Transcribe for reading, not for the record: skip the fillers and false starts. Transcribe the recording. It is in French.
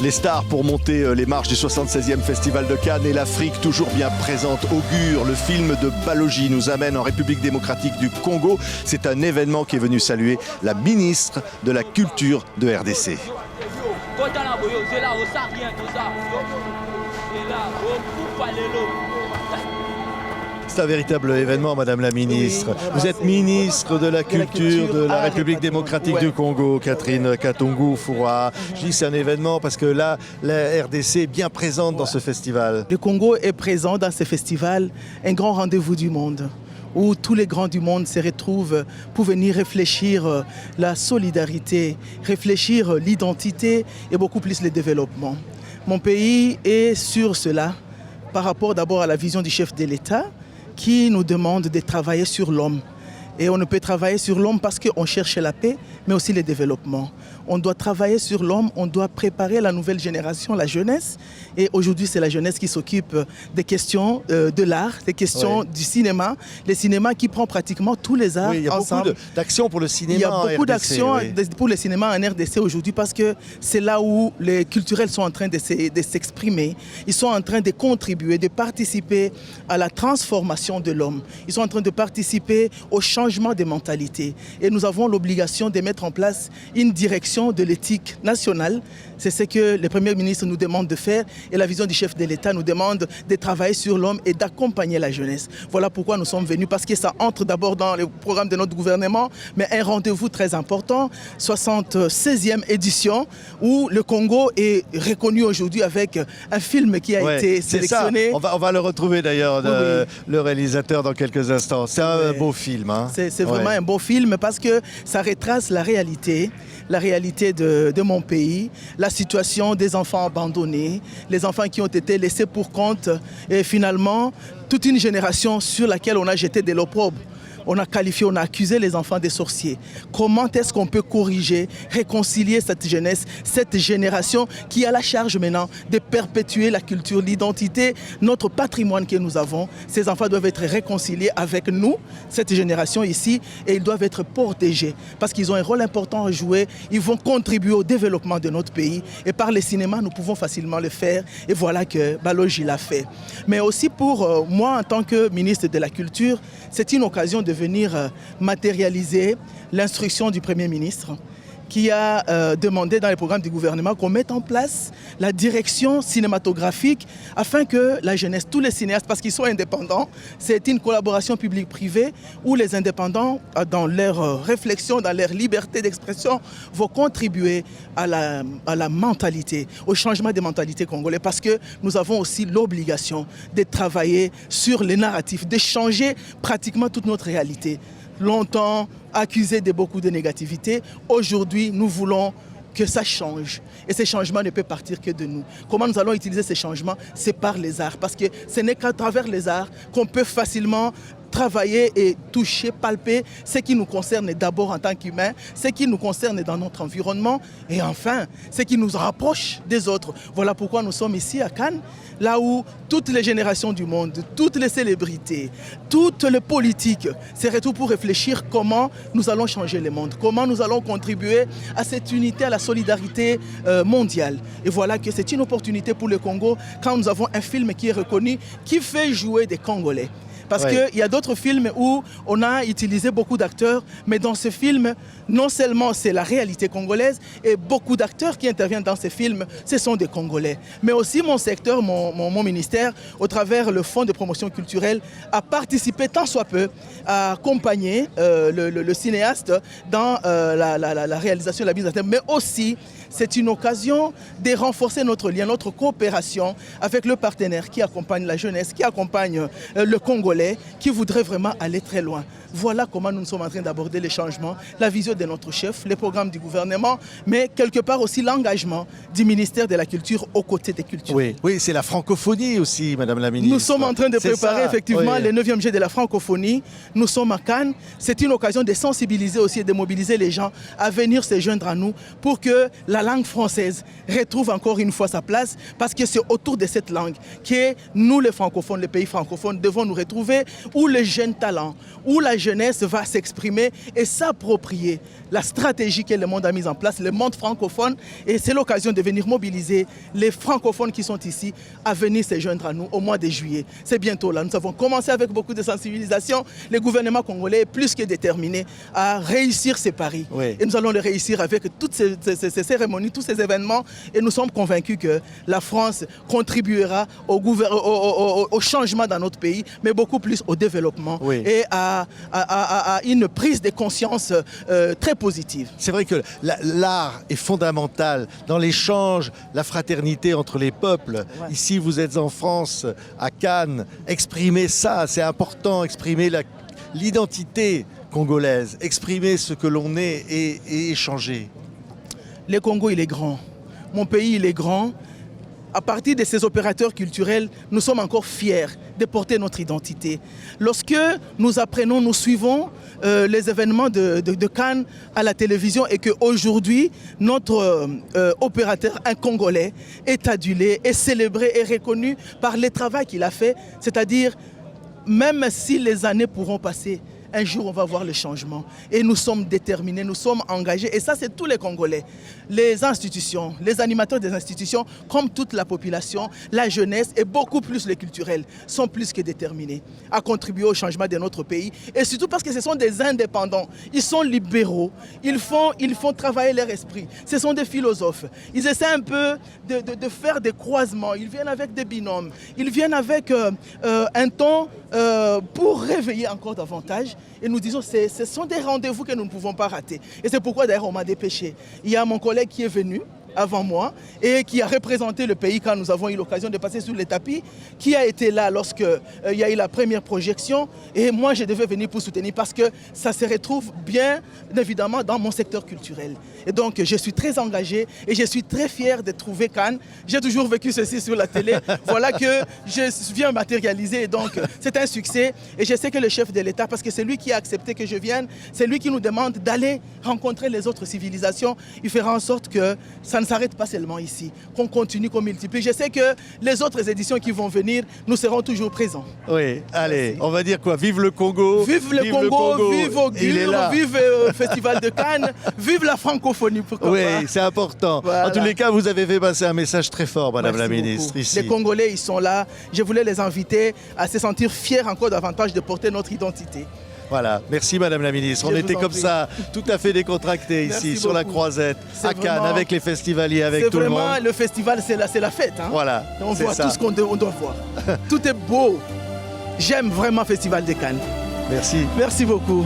Les stars pour monter les marches du 76e Festival de Cannes et l'Afrique toujours bien présente augure. Le film de Balogi nous amène en République démocratique du Congo. C'est un événement qui est venu saluer la ministre de la Culture de RDC. C'est un véritable événement, Madame la Ministre. Vous êtes ministre de la Culture de la République démocratique du Congo, Catherine Katongo-Fouroua. Je dis c'est un événement parce que là, la RDC est bien présente dans ce festival. Le Congo est présent dans ce festival, un grand rendez-vous du monde, où tous les grands du monde se retrouvent pour venir réfléchir la solidarité, réfléchir l'identité et beaucoup plus le développement. Mon pays est sur cela par rapport d'abord à la vision du chef de l'État qui nous demande de travailler sur l'homme. Et on ne peut travailler sur l'homme parce qu'on cherche la paix, mais aussi le développement. On doit travailler sur l'homme, on doit préparer la nouvelle génération, la jeunesse. Et aujourd'hui, c'est la jeunesse qui s'occupe des questions de l'art, des questions du cinéma. Le cinéma qui prend pratiquement tous les arts ensemble. Il y a beaucoup d'actions pour le cinéma. Il y a beaucoup d'actions pour le cinéma en RDC aujourd'hui parce que c'est là où les culturels sont en train de s'exprimer. Ils sont en train de contribuer, de participer à la transformation de l'homme. Ils sont en train de participer au changement des mentalités. Et nous avons l'obligation de mettre en place une direction de l'éthique nationale. C'est ce que le Premier ministre nous demande de faire et la vision du chef de l'État nous demande de travailler sur l'homme et d'accompagner la jeunesse. Voilà pourquoi nous sommes venus, parce que ça entre d'abord dans le programme de notre gouvernement, mais un rendez-vous très important, 76e édition, où le Congo est reconnu aujourd'hui avec un film qui a été sélectionné. On va le retrouver d'ailleurs, le réalisateur dans quelques instants. C'est un beau film. Hein. C'est vraiment un beau film parce que ça retrace la réalité de mon pays, la situation des enfants abandonnés, les enfants qui ont été laissés pour compte et finalement toute une génération sur laquelle on a jeté de l'opprobre. On a qualifié, on a accusé les enfants des sorciers. Comment est-ce qu'on peut corriger, réconcilier cette jeunesse, cette génération qui a la charge maintenant de perpétuer la culture, l'identité, notre patrimoine que nous avons. Ces enfants doivent être réconciliés avec nous, cette génération ici, et ils doivent être protégés parce qu'ils ont un rôle important à jouer. Ils vont contribuer au développement de notre pays et par le cinéma, nous pouvons facilement le faire. Et voilà que Balogi l'a fait. Mais aussi pour moi, en tant que ministre de la Culture, c'est une occasion de venir matérialiser l'instruction du Premier ministre qui a demandé dans les programmes du gouvernement qu'on mette en place la direction cinématographique afin que la jeunesse, tous les cinéastes, parce qu'ils sont indépendants, c'est une collaboration publique-privée où les indépendants, dans leur réflexion, dans leur liberté d'expression, vont contribuer à la mentalité, au changement des mentalités congolaises, parce que nous avons aussi l'obligation de travailler sur les narratifs, de changer pratiquement toute notre réalité. Longtemps accusé de beaucoup de négativité, aujourd'hui nous voulons que ça change. Et ce changement ne peut partir que de nous. Comment nous allons utiliser ces changements? C'est par les arts, parce que ce n'est qu'à travers les arts qu'on peut facilement travailler et toucher, palper ce qui nous concerne d'abord en tant qu'humains, ce qui nous concerne dans notre environnement et enfin ce qui nous rapproche des autres. Voilà pourquoi nous sommes ici à Cannes, là où toutes les générations du monde, toutes les célébrités, toutes les politiques se retrouvent pour réfléchir comment nous allons changer le monde, comment nous allons contribuer à cette unité, à la solidarité mondiale. Et voilà que c'est une opportunité pour le Congo quand nous avons un film qui est reconnu, qui fait jouer des Congolais. Parce qu'il y a d'autres films où on a utilisé beaucoup d'acteurs, mais dans ce film, non seulement c'est la réalité congolaise, et beaucoup d'acteurs qui interviennent dans ces films, ce sont des Congolais. Mais aussi mon secteur, mon ministère, au travers le Fonds de promotion culturelle, a participé tant soit peu à accompagner le cinéaste dans la réalisation de la mise en terme, mais aussi c'est une occasion de renforcer notre lien, notre coopération avec le partenaire qui accompagne la jeunesse, qui accompagne le Congolais, qui voudrait vraiment aller très loin. Voilà comment nous sommes en train d'aborder les changements, la vision de notre chef, les programmes du gouvernement, mais quelque part aussi l'engagement du ministère de la Culture aux côtés des cultures. Oui, c'est la francophonie aussi, Madame la Ministre. Nous sommes en train de préparer effectivement le 9e jet de la francophonie. Nous sommes à Cannes. C'est une occasion de sensibiliser aussi et de mobiliser les gens à venir se joindre à nous pour que la langue française retrouve encore une fois sa place, parce que c'est autour de cette langue que nous, les francophones, les pays francophones, devons nous retrouver, où le jeune talent, où la jeunesse va s'exprimer et s'approprier la stratégie que le monde a mise en place, le monde francophone. Et c'est l'occasion de venir mobiliser les francophones qui sont ici à venir se joindre à nous au mois de juillet. C'est bientôt là. Nous avons commencé avec beaucoup de sensibilisation. Le gouvernement congolais est plus que déterminé à réussir ces paris. Oui. Et nous allons le réussir avec toutes ces cérémonies, tous ces événements. Et nous sommes convaincus que la France contribuera au changement dans notre pays, mais beaucoup plus au développement, oui, et à une prise de conscience très positive. C'est vrai que l'art est fondamental dans l'échange, la fraternité entre les peuples. Ouais. Ici, vous êtes en France, à Cannes. Exprimer ça, c'est important, exprimer l'identité congolaise, exprimer ce que l'on est et échanger. Le Congo, il est grand. Mon pays, il est grand. À partir de ces opérateurs culturels, nous sommes encore fiers de porter notre identité. Lorsque nous apprenons, nous suivons les événements de Cannes à la télévision et qu'aujourd'hui, notre opérateur, un Congolais, est adulé, est célébré, est reconnu par le travail qu'il a fait, c'est-à-dire, même si les années pourront passer, un jour, on va voir le changement. Et nous sommes déterminés, nous sommes engagés. Et ça, c'est tous les Congolais. Les institutions, les animateurs des institutions, comme toute la population, la jeunesse et beaucoup plus les culturels, sont plus que déterminés à contribuer au changement de notre pays. Et surtout parce que ce sont des indépendants. Ils sont libéraux. Ils font travailler leur esprit. Ce sont des philosophes. Ils essaient un peu de faire des croisements. Ils viennent avec des binômes. Ils viennent avec un ton pour réveiller encore davantage. Et nous disons, ce sont des rendez-vous que nous ne pouvons pas rater. Et c'est pourquoi d'ailleurs on m'a dépêché. Il y a mon collègue qui est venu avant moi et qui a représenté le pays quand nous avons eu l'occasion de passer sous les tapis, qui a été là lorsque il y a eu la première projection, et moi je devais venir pour soutenir parce que ça se retrouve bien évidemment dans mon secteur culturel. Et donc je suis très engagé et je suis très fier de trouver Cannes. J'ai toujours vécu ceci sur la télé. Voilà que je viens matérialiser, et donc c'est un succès. Et je sais que le chef de l'État, parce que c'est lui qui a accepté que je vienne, c'est lui qui nous demande d'aller rencontrer les autres civilisations. Il fera en sorte que ça ne s'arrête pas seulement ici, qu'on continue, qu'on multiplie. Je sais que les autres éditions qui vont venir, nous serons toujours présents. Oui, allez, merci. On va dire quoi? Vive le Congo! Vive le Congo, vive Augure, vive le Festival de Cannes, vive la francophonie, pourquoi oui, pas. C'est important. Voilà. En tous les cas, vous avez fait passer un message très fort, Madame la Ministre, ici. Les Congolais, ils sont là. Je voulais les inviter à se sentir fiers encore davantage de porter notre identité. Voilà, merci Madame la Ministre. On était comme ça, tout à fait décontractés ici, sur la Croisette, à Cannes, avec les festivaliers, avec tout le monde. C'est vraiment, le festival, c'est la fête. Hein. Voilà, on voit tout ce qu'on doit voir. Tout est beau. J'aime vraiment le Festival de Cannes. Merci. Merci beaucoup.